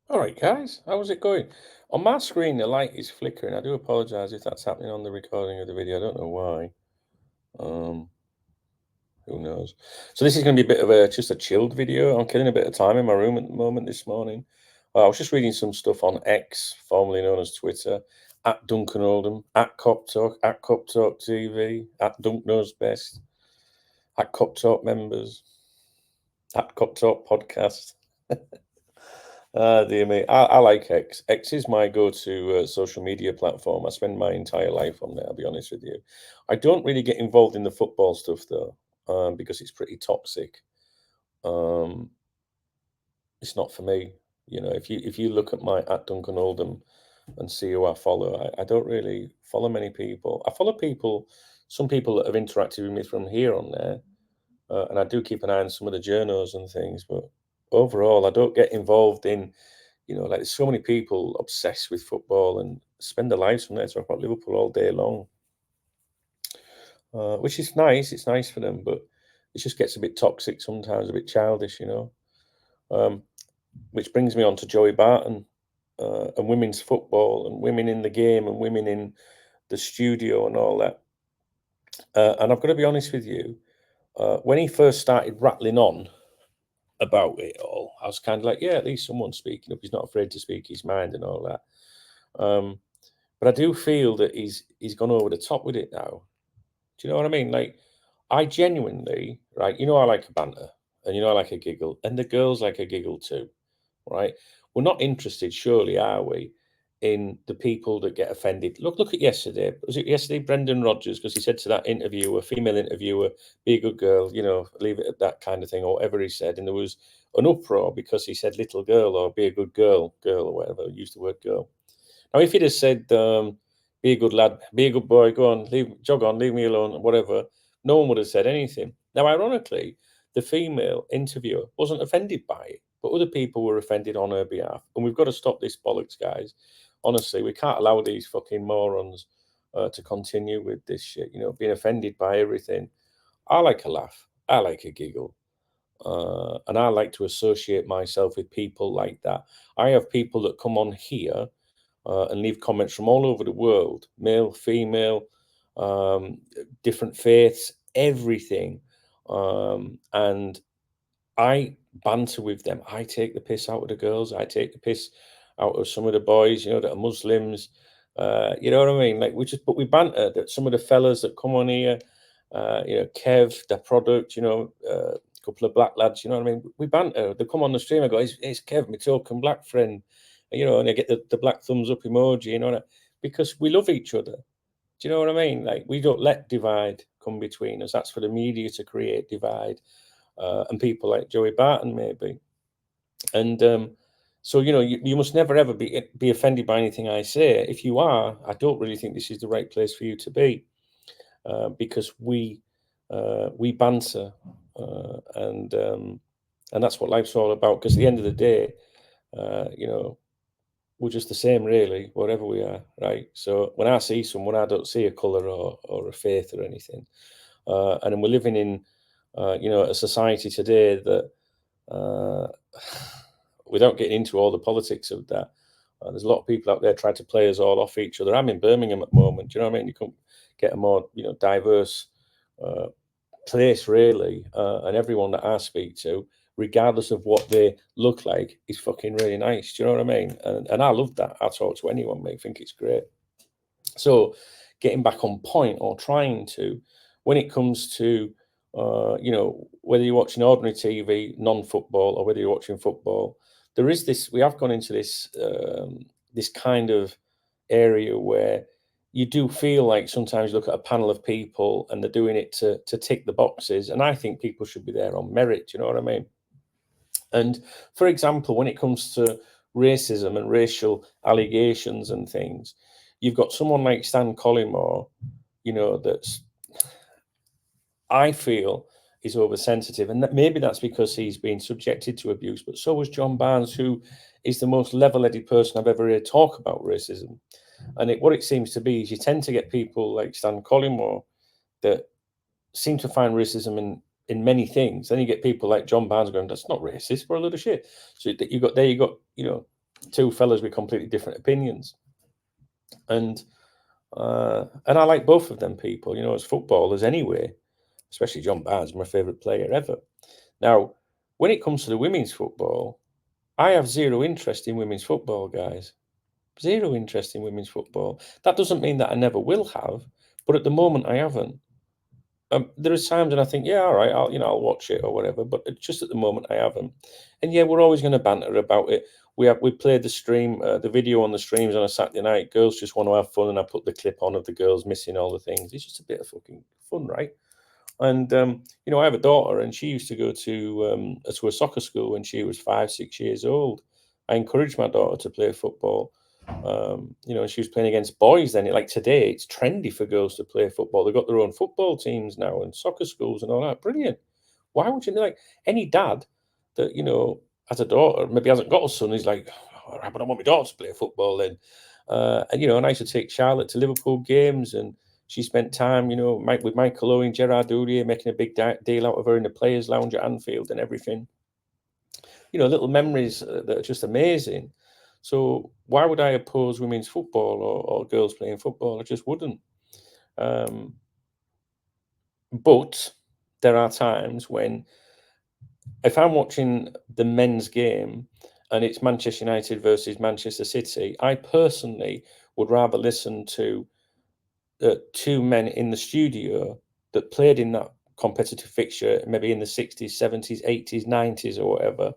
All right, guys, how's it going? On my screen, the light is flickering. I do apologize if that's happening on the recording of the video. I don't know why. Um, who knows? So this is going to be a bit of just a chilled video. I'm killing a bit of time in my room at the moment this morning. I was just reading some stuff on X, formerly known as Twitter, at Duncan Oldham, at Cop Talk, at Cop Talk TV, at Dunk Knows Best, at Cop Talk members, at Cop Talk Podcast. Dear me. I like X. X is my go-to social media platform. I spend my entire life on there, I'll be honest with you. I don't really get involved in the football stuff though, because it's pretty toxic. Um, it's not for me. You know, if you look at my at Duncan Oldham and see who I follow, I don't really follow many people. I follow people, some people that have interacted with me from here on there, and I do keep an eye on some of the journos and things. But overall, I don't get involved in, like there's so many people obsessed with football and spend their lives from there talking about Liverpool all day long, which is nice. It's nice for them, but it just gets a bit toxic sometimes, a bit childish. Um, which brings me on to Joey Barton and women's football and women in the game and women in the studio and all that. And I've got to be honest with you, when he first started rattling on about it all, I was kind of like, yeah, at least someone's speaking up. He's not afraid to speak his mind and all that. Um, but I do feel that he's gone over the top with it now. Do you know what I mean? Like, I genuinely, right? I like a banter, and I like a giggle, and the girls like a giggle too, right? We're not interested, surely, are we, in the people that get offended? Look at yesterday. Was it yesterday, Brendan Rodgers? Because he said to that interviewer, female interviewer, "Be a good girl," leave it at that kind of thing, or whatever he said, and there was an uproar because he said "little girl" or "be a good girl," or whatever. Used the word girl. Now, if he'd have said, "Be a good lad, be a good boy, go on, jog on, leave me alone," whatever, no one would have said anything. Now, ironically, the female interviewer wasn't offended by it, but other people were offended on her behalf. And we've got to stop this bollocks, guys. Honestly, we can't allow these fucking morons to continue with this shit, being offended by everything. I like a laugh, I like a giggle. And I like to associate myself with people like that. I have people that come on here and leave comments from all over the world, male, female, um, different faiths, everything. And I banter with them. I take the piss out of the girls. I take the piss out of some of the boys, that are Muslims. You know what I mean? Like but we banter that some of the fellas that come on here, Kev, the product, a couple of black lads, you know what I mean? We banter. They come on the stream. I go, it's Kev, my token black friend, and I get the black thumbs up emoji, because we love each other. Do you know what I mean? Like, we don't let divide come between us. That's for the media to create divide, and people like Joey Barton, maybe. And so, you must never ever be offended by anything I say. If you are, I don't really think this is the right place for you to be, because we banter, and that's what life's all about. Because at the end of the day, we're just the same, really, wherever we are, right? So when I see someone, I don't see a colour or a faith or anything. And then we're living in, a society today that, uh, without getting into all the politics of that, there's a lot of people out there trying to play us all off each other. I'm in Birmingham at the moment. Do you know what I mean? You can't get a more, diverse uh, place, really. And everyone that I speak to, regardless of what they look like, is fucking really nice. Do you know what I mean? And I love that. I talk to anyone, mate. I think it's great. So, getting back on point, or trying to, when it comes to, whether you're watching ordinary TV, non-football, or whether you're watching football, there is this. We have gone into this kind of area where you do feel like sometimes you look at a panel of people and they're doing it to tick the boxes, and I think people should be there on merit. Do you know what I mean? And for example, when it comes to racism and racial allegations and things, you've got someone like Stan Collymore, that's, I feel, is oversensitive. And that maybe that's because he's been subjected to abuse, but so was John Barnes, who is the most level-headed person I've ever heard talk about racism. And what it seems to be is you tend to get people like Stan Collymore that seem to find racism in many things. Then you get people like John Barnes going, "That's not racist, we're a load of shit." So you got, two fellas with completely different opinions. And I like both of them people, you know, as footballers anyway, especially John Barnes, my favourite player ever. Now, when it comes to the women's football, I have zero interest in women's football, guys. Zero interest in women's football. That doesn't mean that I never will have, but at the moment I haven't. There are times when I think, yeah, all right, I'll watch it or whatever, but just at the moment I haven't. And yeah, we're always going to banter about it. We played the video on the streams on a Saturday night. Girls just want to have fun, and I put the clip on of the girls missing all the things. It's just a bit of fucking fun, right? And you know, I have a daughter, and she used to go to a soccer school when she was 5, 6 years old. I encouraged my daughter to play football. You know, she was playing against boys then. Like today, it's trendy for girls to play football. They've got their own football teams now and soccer schools and all that. Brilliant. Why would you like any dad that, you know, has a daughter, maybe hasn't got a son, he's like, all right, but I want my daughter to play football then. And, you know, and I used to take Charlotte to Liverpool games, and she spent time, you know, with Michael Owen, Gerard Houllier, making a big deal out of her in the players' lounge at Anfield and everything. You know, little memories that are just amazing. So why would I oppose women's football or girls playing football? I just wouldn't. But there are times when, if I'm watching the men's game and it's Manchester United versus Manchester City, I personally would rather listen to two men in the studio that played in that competitive fixture, maybe in the 60s, 70s, 80s, 90s, or whatever.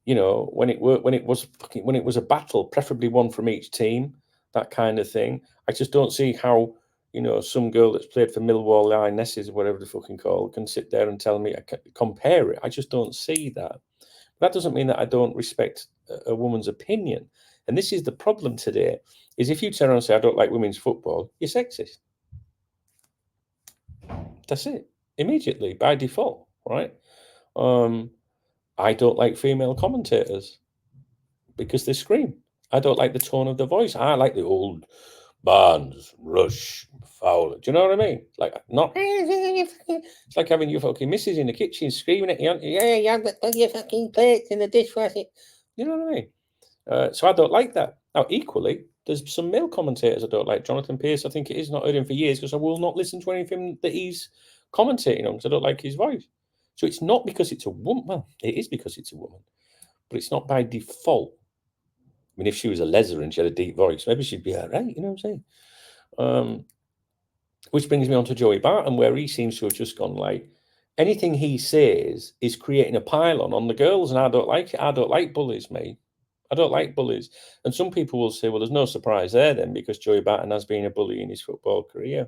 You know, when it was a battle, preferably one from each team, that kind of thing. I just don't see how, you know, some girl that's played for Millwall Lionesses or whatever the fucking called can sit there and tell me I can compare it. I just don't see that. That doesn't mean that I don't respect a woman's opinion. And this is the problem today, is if you turn around and say, I don't like women's football, you're sexist. That's it. Immediately, by default, right? I don't like female commentators because they scream. I don't like the tone of the voice. I like the old Barnes, Rush, Fowler. Do you know what I mean? Like, not. It's like having your fucking missus in the kitchen screaming at you. Yeah, you haven't got your fucking plates in the dishwasher. You know what I mean? So I don't like that. Now, equally, there's some male commentators I don't like. Jonathan Pearce, I think it is, not heard him for years because I will not listen to anything that he's commentating on because I don't like his voice. So it's not because it's a woman. Well, it is because it's a woman, but it's not by default. I mean, if she was a Lazer and she had a deep voice, maybe she'd be all right. You know what I'm saying? Which brings me on to Joey Barton, where he seems to have just gone like, anything he says is creating a pylon on the girls, and I don't like it. I don't like bullies, mate. I don't like bullies. And some people will say, well, there's no surprise there then, because Joey Barton has been a bully in his football career.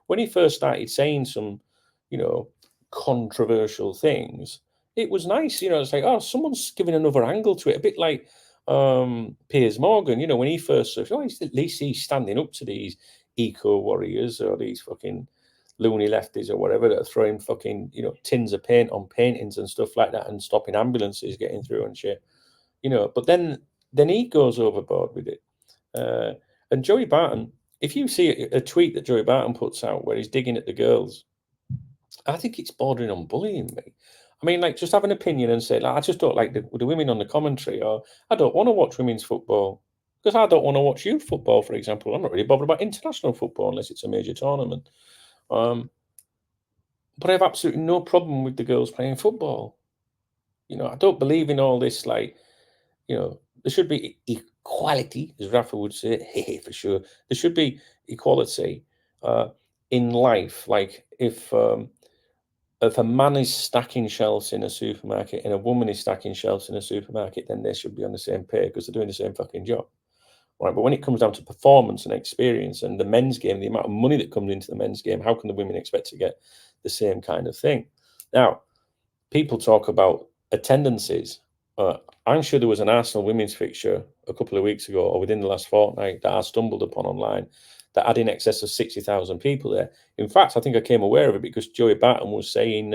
When he first started saying some, you know, controversial things, it was nice. You know, it's like, oh, someone's giving another angle to it. A bit like Piers Morgan, you know, when he first said, oh, at least he's standing up to these eco warriors or these fucking loony lefties or whatever that are throwing fucking, you know, tins of paint on paintings and stuff like that and stopping ambulances getting through and shit. You know, but then he goes overboard with it. And Joey Barton, if you see a tweet that Joey Barton puts out where he's digging at the girls, I think it's bordering on bullying me. I mean, like, just have an opinion and say, like, I just don't like the women on the commentary, or I don't want to watch women's football because I don't want to watch youth football, for example. I'm not really bothered about international football unless it's a major tournament. But I have absolutely no problem with the girls playing football. You know, I don't believe in all this, like, you know, there should be equality, as Rafa would say, hey, for sure. There should be equality in life. Like, if a man is stacking shelves in a supermarket and a woman is stacking shelves in a supermarket, then they should be on the same pay because they're doing the same fucking job. Right? But when it comes down to performance and experience and the men's game, the amount of money that comes into the men's game, how can the women expect to get the same kind of thing? Now, people talk about attendances. I'm sure there was an Arsenal women's fixture a couple of weeks ago or within the last fortnight that I stumbled upon online that had in excess of 60,000 people there. In fact, I think I came aware of it because Joey Barton was saying,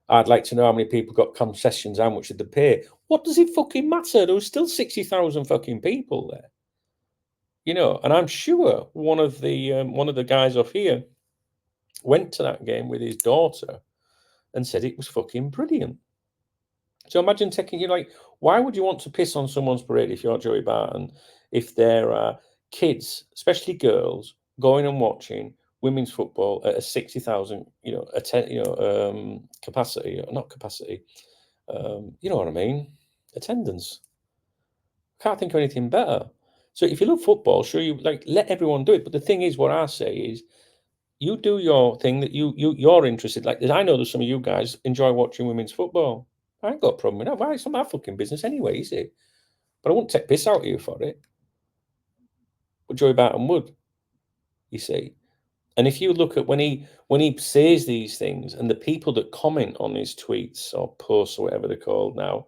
I'd like to know how many people got concessions, how much did they pay? What does it fucking matter? There was still 60,000 fucking people there. You know, and I'm sure one of the guys off here went to that game with his daughter and said it was fucking brilliant. So imagine taking you like, why would you want to piss on someone's parade if you're Joey Barton? If there are kids, especially girls, going and watching women's football at a 60,000, capacity, not capacity, you know what I mean? Attendance. Can't think of anything better. So if you love football, sure, you like let everyone do it. But the thing is, what I say is, you do your thing that you're interested. Like I know that some of you guys enjoy watching women's football. I ain't got a problem with that. Why? It's not my fucking business anyway, is it? But I wouldn't take piss out of you for it. But Joey Barton would, you see. And if you look at when he says these things, and the people that comment on his tweets or posts or whatever they're called now,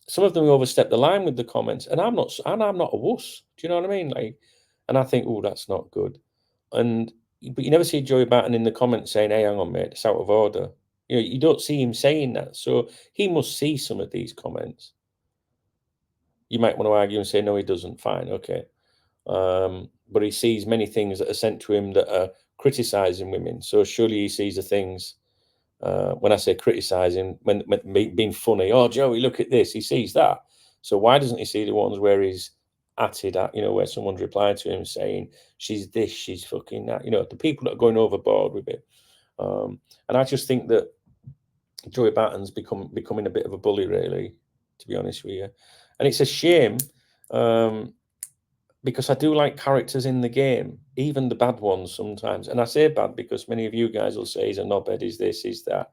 some of them overstep the line with the comments, and I'm not a wuss. Do you know what I mean? Like, and I think, oh, that's not good. But you never see Joey Barton in the comments saying, "Hey, hang on, mate, it's out of order." You don't see him saying that. So he must see some of these comments. You might want to argue and say, "No, he doesn't." Fine, okay. But he sees many things that are sent to him that are criticising women. So surely he sees the things. When I say criticising, when being funny, oh Joey, look at this. He sees that. So why doesn't he see the ones where he's atted at, where someone's replied to him saying she's this, she's fucking that, the people that are going overboard with it. And I just think that Joey Barton's becoming a bit of a bully, really, to be honest with you. And it's a shame. Because I do like characters in the game, even the bad ones sometimes. And I say bad because many of you guys will say he's a knobhead, he's this, he's that.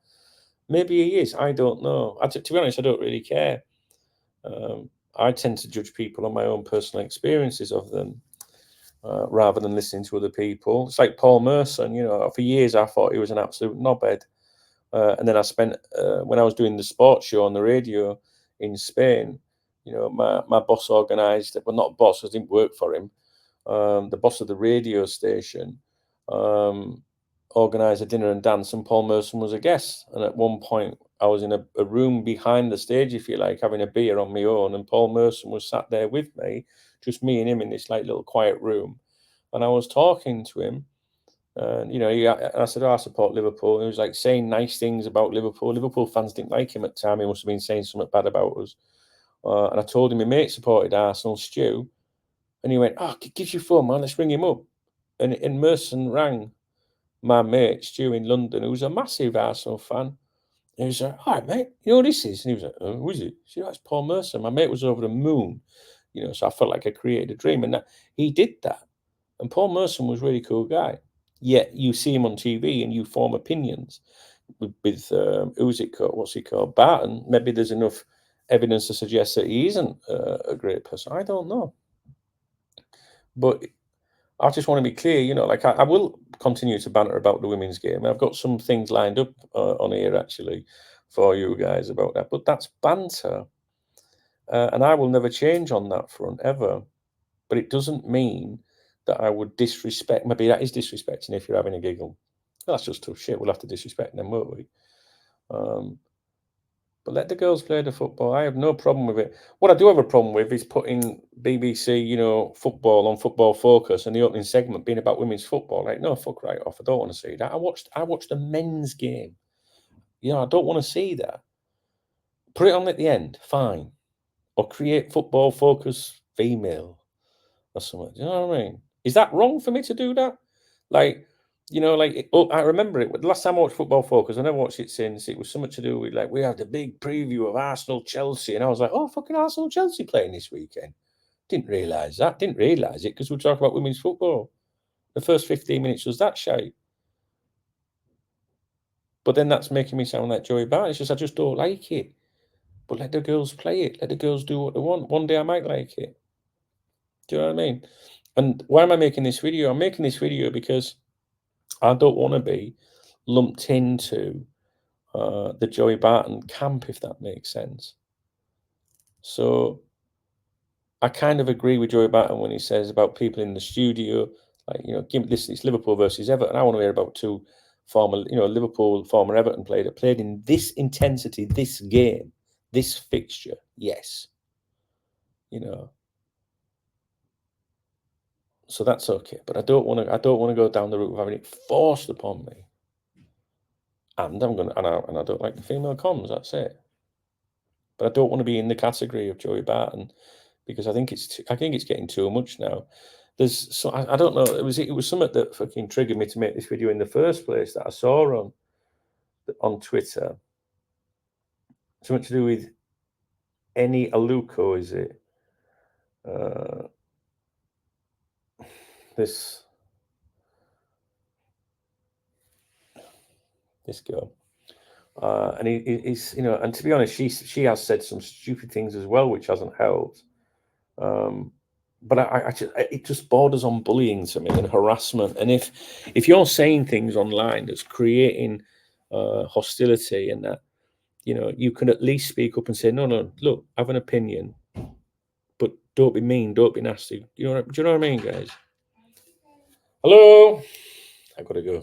Maybe he is. I don't know. To be honest, I don't really care. I tend to judge people on my own personal experiences of them rather than listening to other people. It's like Paul Merson. For years I thought he was an absolute knobhead. And then I spent, when I was doing the sports show on the radio in Spain, my boss organised, well, not boss, I didn't work for him. The boss of the radio station organised a dinner and dance, and Paul Merson was a guest. And at one point, I was in a room behind the stage, if you like, having a beer on my own, and Paul Merson was sat there with me, just me and him in this like little quiet room. And I was talking to him, and I said, "Oh, I support Liverpool." And he was like saying nice things about Liverpool. Liverpool fans didn't like him at the time. He must have been saying something bad about us. And I told him my mate supported Arsenal, Stu. And he went, "Oh, give your phone, man. Let's ring him up." And Merson rang my mate, Stu, in London, who's a massive Arsenal fan. And he was like, "All right, mate, you know what this is?" And he was like, "Oh, who is it?" She "That's Paul Merson." My mate was over the moon, so I felt like I created a dream. And he did that. And Paul Merson was a really cool guy. Yet you see him on TV and you form opinions with who's it called? What's he called? Barton. Maybe there's enough evidence to suggest that he isn't a great person. I don't know. But I just want to be clear, like I will continue to banter about the women's game. I've got some things lined up on here actually for you guys about that, but that's banter. And I will never change on that front ever. But it doesn't mean that I would disrespect. Maybe that is disrespecting if you're having a giggle. That's just tough shit. We'll have to disrespect them, won't we? But let the girls play the football. I have no problem with it. What I do have a problem with is putting BBC, football on Football Focus and the opening segment being about women's football. Like, no, fuck right off. I don't want to see that. I watched the men's game. I don't want to see that. Put it on at the end, fine. Or create Football Focus female or something. Do you know what I mean? Is that wrong for me to do that? Like, I remember it. The last time I watched Football Focus, I never watched it since. It was something to do with like we had the big preview of Arsenal Chelsea, and I was like, oh, fucking Arsenal Chelsea playing this weekend. Didn't realise that. Didn't realise it because we talk about women's football. The first 15 minutes was that shite. But then that's making me sound like Joey Barton. It's just I just don't like it. But let the girls play it. Let the girls do what they want. One day I might like it. Do you know what I mean? And why am I making this video? I'm making this video because I don't want to be lumped into the Joey Barton camp, if that makes sense. So I kind of agree with Joey Barton when he says about people in the studio, like, listen, it's Liverpool versus Everton. I want to hear about two former, Liverpool, former Everton player that played in this intensity, this game, this fixture. Yes. So that's okay. But I don't want to go down the route of having it forced upon me. And I don't like the female comms, that's it. but I don't want to be in the category of Joey Barton because I think it's getting too much now. There's so I don't know. It was something that fucking triggered me to make this video in the first place that I saw on Twitter. Something to do with Eni Aluko, is it? This girl. And he's, you know, and to be honest, she has said some stupid things as well, which hasn't helped. But it just borders on bullying to me and harassment. And if you're saying things online that's creating hostility and that, you know, you can at least speak up and say, no, look, have an opinion, but don't be mean, don't be nasty. Do you know what I mean, guys? Hello, I gotta go.